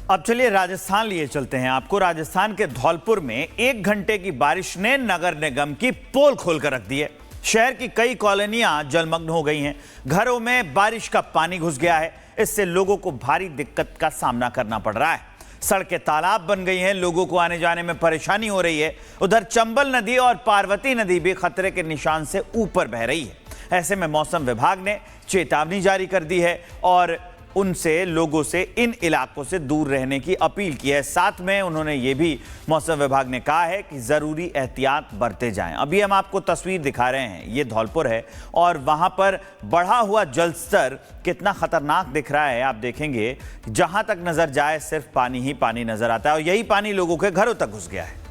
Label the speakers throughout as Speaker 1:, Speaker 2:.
Speaker 1: अब चलिए राजस्थान लिए चलते हैं आपको। राजस्थान के धौलपुर में 1 घंटे की बारिश ने नगर निगम की पोल खोलकर रख दी है। शहर की कई कॉलोनियां जलमग्न हो गई हैं। घरों में बारिश का पानी घुस गया है। इससे लोगों को भारी दिक्कत का सामना करना पड़ रहा है। सड़कें तालाब बन गई हैं। लोगों को आने जाने में परेशानी हो रही है। उधर चंबल नदी और पार्वती नदी भी खतरे के निशान से ऊपर बह रही है। ऐसे में मौसम विभाग ने चेतावनी जारी कर दी है और उनसे लोगों से इन इलाकों से दूर रहने की अपील की है। साथ में उन्होंने ये भी मौसम विभाग ने कहा है कि जरूरी एहतियात बरते जाएं। अभी हम आपको तस्वीर दिखा रहे हैं, ये धौलपुर है और वहां पर बढ़ा हुआ जल स्तर कितना खतरनाक दिख रहा है। आप देखेंगे जहां तक नजर जाए सिर्फ पानी ही पानी नजर आता है और यही पानी लोगों के घरों तक घुस गया है।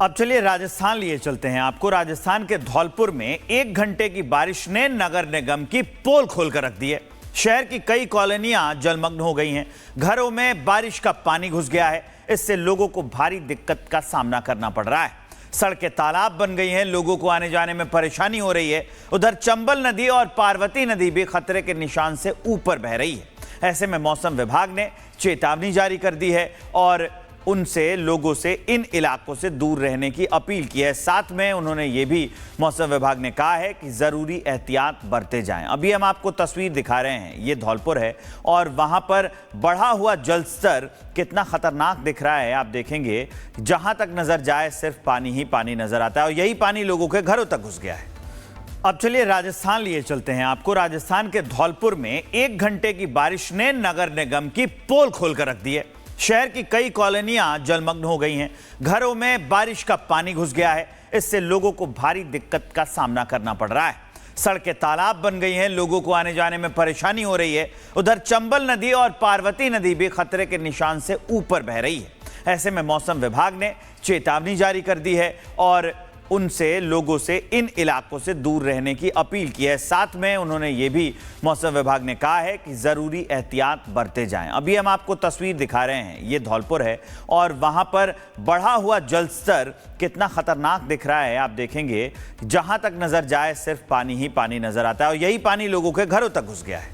Speaker 1: अब चलिए राजस्थान लिए चलते हैं आपको। राजस्थान के धौलपुर में 1 घंटे की बारिश ने नगर निगम की पोल खोलकर रख दी है। शहर की कई कॉलोनियां जलमग्न हो गई हैं। घरों में बारिश का पानी घुस गया है। इससे लोगों को भारी दिक्कत का सामना करना पड़ रहा है। सड़कें तालाब बन गई हैं। लोगों को आने जाने में परेशानी हो रही है। उधर चंबल नदी और पार्वती नदी भी खतरे के निशान से ऊपर बह रही है। ऐसे में मौसम विभाग ने चेतावनी जारी कर दी है और उनसे लोगों से इन इलाकों से दूर रहने की अपील की है। साथ में उन्होंने ये भी मौसम विभाग ने कहा है कि जरूरी एहतियात बरते जाएं। अभी हम आपको तस्वीर दिखा रहे हैं, ये धौलपुर है और वहां पर बढ़ा हुआ जल स्तर कितना खतरनाक दिख रहा है। आप देखेंगे जहां तक नजर जाए सिर्फ पानी ही पानी नजर आता है और यही पानी लोगों के घरों तक घुस गया है। अब चलिए राजस्थान लिए चलते हैं आपको। राजस्थान के धौलपुर में 1 घंटे की बारिश ने नगर निगम की पोल खोलकर रख दी है। शहर की कई कॉलोनियां जलमग्न हो गई हैं। घरों में बारिश का पानी घुस गया है। इससे लोगों को भारी दिक्कत का सामना करना पड़ रहा है। सड़कें तालाब बन गई हैं। लोगों को आने जाने में परेशानी हो रही है। उधर चंबल नदी और पार्वती नदी भी खतरे के निशान से ऊपर बह रही है। ऐसे में मौसम विभाग ने चेतावनी जारी कर दी है और उनसे लोगों से इन इलाकों से दूर रहने की अपील की है। साथ में उन्होंने ये भी मौसम विभाग ने कहा है कि जरूरी एहतियात बरते जाएं। अभी हम आपको तस्वीर दिखा रहे हैं, ये धौलपुर है और वहां पर बढ़ा हुआ जल स्तर कितना खतरनाक दिख रहा है। आप देखेंगे जहां तक नजर जाए सिर्फ पानी ही पानी नजर आता है और यही पानी लोगों के घरों तक घुस गया है।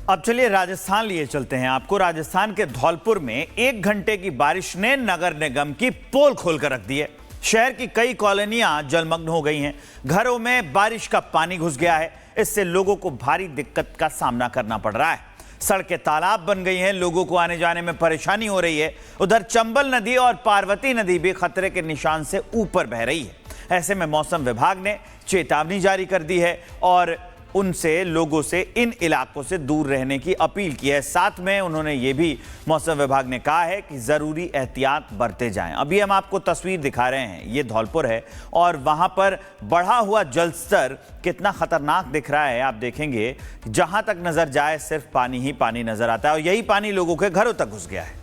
Speaker 1: अब चलिए राजस्थान लिए चलते हैं आपको। राजस्थान के धौलपुर में 1 घंटे की बारिश ने नगर निगम की पोल खोलकर रख दी है। शहर की कई कॉलोनियां जलमग्न हो गई हैं। घरों में बारिश का पानी घुस गया है। इससे लोगों को भारी दिक्कत का सामना करना पड़ रहा है। सड़कें तालाब बन गई हैं। लोगों को आने जाने में परेशानी हो रही है। उधर चंबल नदी और पार्वती नदी भी खतरे के निशान से ऊपर बह रही है। ऐसे में मौसम विभाग ने चेतावनी जारी कर दी है और उनसे लोगों से इन इलाकों से दूर रहने की अपील की है। साथ में उन्होंने ये भी मौसम विभाग ने कहा है कि जरूरी एहतियात बरते जाएं। अभी हम आपको तस्वीर दिखा रहे हैं, ये धौलपुर है और वहां पर बढ़ा हुआ जल स्तर कितना खतरनाक दिख रहा है। आप देखेंगे जहां तक नजर जाए सिर्फ पानी ही पानी नजर आता है और यही पानी लोगों के घरों तक घुस गया है।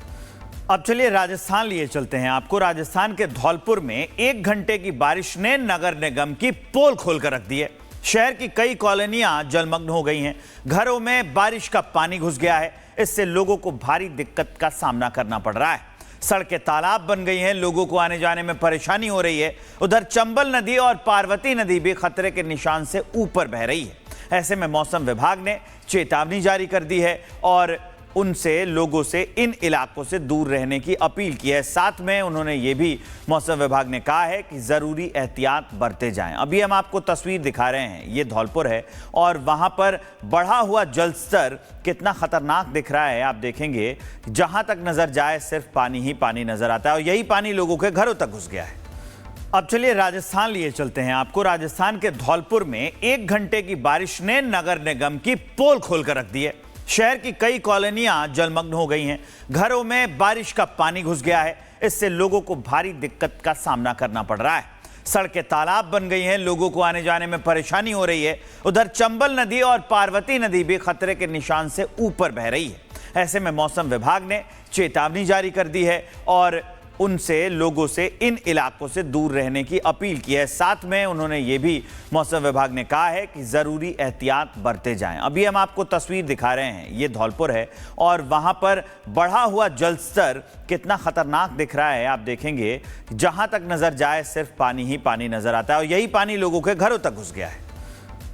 Speaker 1: अब चलिए राजस्थान लिए चलते हैं आपको। राजस्थान के धौलपुर में 1 घंटे की बारिश ने नगर निगम की पोल खोलकर रख दी है। शहर की कई कॉलोनियां जलमग्न हो गई हैं। घरों में बारिश का पानी घुस गया है। इससे लोगों को भारी दिक्कत का सामना करना पड़ रहा है। सड़कें तालाब बन गई हैं। लोगों को आने जाने में परेशानी हो रही है। उधर चंबल नदी और पार्वती नदी भी खतरे के निशान से ऊपर बह रही है। ऐसे में मौसम विभाग ने चेतावनी जारी कर दी है और उनसे लोगों से इन इलाकों से दूर रहने की अपील की है। साथ में उन्होंने ये भी मौसम विभाग ने कहा है कि जरूरी एहतियात बरते जाएं। अभी हम आपको तस्वीर दिखा रहे हैं, ये धौलपुर है और वहां पर बढ़ा हुआ जल स्तर कितना खतरनाक दिख रहा है। आप देखेंगे जहां तक नजर जाए सिर्फ पानी ही पानी नजर आता है और यही पानी लोगों के घरों तक घुस गया है। अब चलिए राजस्थान लिए चलते हैं आपको। राजस्थान के धौलपुर में 1 घंटे की बारिश ने नगर निगम की पोल खोलकर रख दी है। शहर की कई कॉलोनियां जलमग्न हो गई हैं। घरों में बारिश का पानी घुस गया है। इससे लोगों को भारी दिक्कत का सामना करना पड़ रहा है। सड़कें तालाब बन गई हैं। लोगों को आने जाने में परेशानी हो रही है। उधर चंबल नदी और पार्वती नदी भी खतरे के निशान से ऊपर बह रही है। ऐसे में मौसम विभाग ने चेतावनी जारी कर दी है और उनसे लोगों से इन इलाकों से दूर रहने की अपील की है। साथ में उन्होंने ये भी मौसम विभाग ने कहा है कि जरूरी एहतियात बरते जाएं। अभी हम आपको तस्वीर दिखा रहे हैं, ये धौलपुर है और वहां पर बढ़ा हुआ जल स्तर कितना खतरनाक दिख रहा है। आप देखेंगे जहां तक नजर जाए सिर्फ पानी ही पानी नजर आता है और यही पानी लोगों के घरों तक घुस गया है।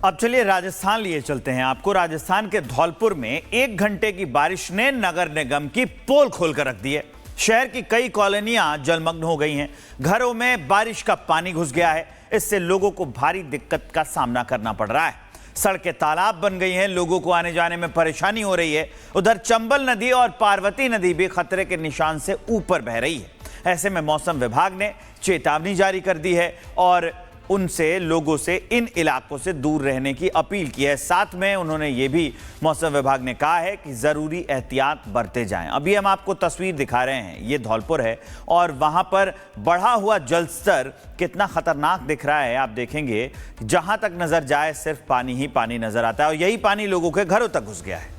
Speaker 1: अब चलिए राजस्थान लिए चलते हैं आपको। राजस्थान के धौलपुर में 1 घंटे की बारिश ने नगर निगम की पोल खोलकर रख दी है। शहर की कई कॉलोनियां जलमग्न हो गई हैं। घरों में बारिश का पानी घुस गया है। इससे लोगों को भारी दिक्कत का सामना करना पड़ रहा है। सड़कें तालाब बन गई हैं। लोगों को आने जाने में परेशानी हो रही है। उधर चंबल नदी और पार्वती नदी भी खतरे के निशान से ऊपर बह रही है। ऐसे में मौसम विभाग ने चेतावनी जारी कर दी है और उनसे लोगों से इन इलाकों से दूर रहने की अपील की है। साथ में उन्होंने ये भी मौसम विभाग ने कहा है कि जरूरी एहतियात बरते जाएं। अभी हम आपको तस्वीर दिखा रहे हैं, ये धौलपुर है और वहां पर बढ़ा हुआ जल स्तर कितना खतरनाक दिख रहा है। आप देखेंगे जहां तक नजर जाए सिर्फ पानी ही पानी नजर आता है और यही पानी लोगों के घरों तक घुस गया है।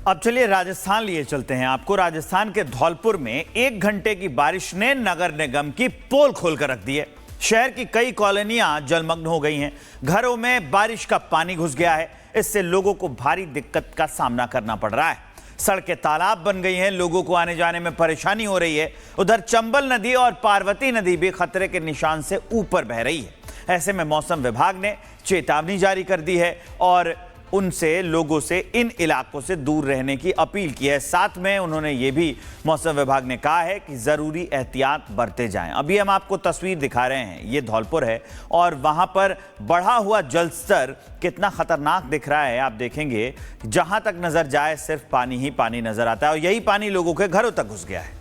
Speaker 1: अब चलिए राजस्थान लिए चलते हैं आपको। राजस्थान के धौलपुर में 1 घंटे की बारिश ने नगर निगम की पोल खोलकर रख दी है। शहर की कई कॉलोनियां जलमग्न हो गई हैं। घरों में बारिश का पानी घुस गया है। इससे लोगों को भारी दिक्कत का सामना करना पड़ रहा है। सड़कें तालाब बन गई हैं। लोगों को आने जाने में परेशानी हो रही है। उधर चंबल नदी और पार्वती नदी भी खतरे के निशान से ऊपर बह रही है। ऐसे में मौसम विभाग ने चेतावनी जारी कर दी है और उनसे लोगों से इन इलाकों से दूर रहने की अपील की है। साथ में उन्होंने ये भी मौसम विभाग ने कहा है कि जरूरी एहतियात बरते जाएं। अभी हम आपको तस्वीर दिखा रहे हैं, ये धौलपुर है और वहां पर बढ़ा हुआ जल स्तर कितना खतरनाक दिख रहा है। आप देखेंगे जहां तक नजर जाए सिर्फ पानी ही पानी नजर आता है और यही पानी लोगों के घरों तक घुस गया है।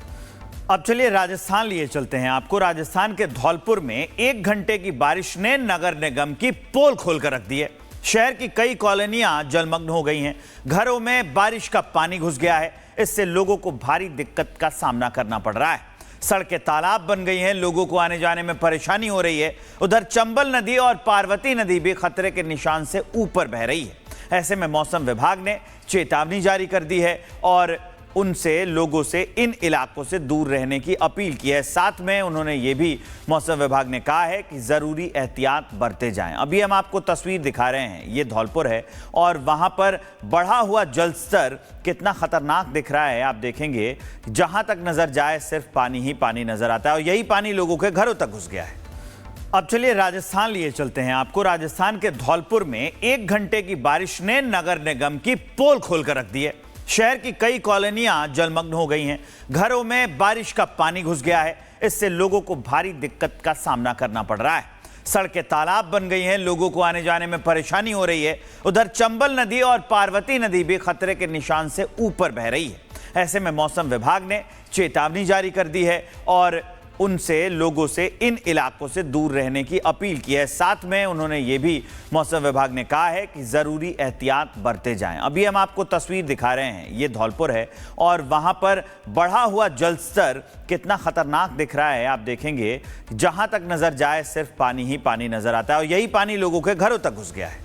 Speaker 1: अब चलिए राजस्थान लिए चलते हैं आपको। राजस्थान के धौलपुर में 1 घंटे की बारिश ने नगर निगम की पोल खोलकर रख दी है। शहर की कई कॉलोनियां जलमग्न हो गई हैं। घरों में बारिश का पानी घुस गया है। इससे लोगों को भारी दिक्कत का सामना करना पड़ रहा है। सड़कें तालाब बन गई हैं। लोगों को आने जाने में परेशानी हो रही है। उधर चंबल नदी और पार्वती नदी भी खतरे के निशान से ऊपर बह रही है। ऐसे में मौसम विभाग ने चेतावनी जारी कर दी है और उनसे लोगों से इन इलाकों से दूर रहने की अपील की है। साथ में उन्होंने ये भी मौसम विभाग ने कहा है कि जरूरी एहतियात बरते जाएं। अभी हम आपको तस्वीर दिखा रहे हैं, ये धौलपुर है और वहां पर बढ़ा हुआ जल स्तर कितना खतरनाक दिख रहा है। आप देखेंगे जहां तक नजर जाए सिर्फ पानी ही पानी नजर आता है और यही पानी लोगों के घरों तक घुस गया है। अब चलिए राजस्थान लिए चलते हैं आपको। राजस्थान के धौलपुर में 1 घंटे की बारिश ने नगर निगम की पोल खोलकर रख दी है। शहर की कई कॉलोनियां जलमग्न हो गई हैं। घरों में बारिश का पानी घुस गया है। इससे लोगों को भारी दिक्कत का सामना करना पड़ रहा है। सड़कें तालाब बन गई हैं। लोगों को आने जाने में परेशानी हो रही है। उधर चंबल नदी और पार्वती नदी भी खतरे के निशान से ऊपर बह रही है। ऐसे में मौसम विभाग ने चेतावनी जारी कर दी है और उनसे लोगों से इन इलाकों से दूर रहने की अपील की है। साथ में उन्होंने ये भी मौसम विभाग ने कहा है कि जरूरी एहतियात बरते जाएं। अभी हम आपको तस्वीर दिखा रहे हैं, ये धौलपुर है और वहां पर बढ़ा हुआ जल स्तर कितना खतरनाक दिख रहा है। आप देखेंगे जहां तक नजर जाए सिर्फ पानी ही पानी नजर आता है और यही पानी लोगों के घरों तक घुस गया है।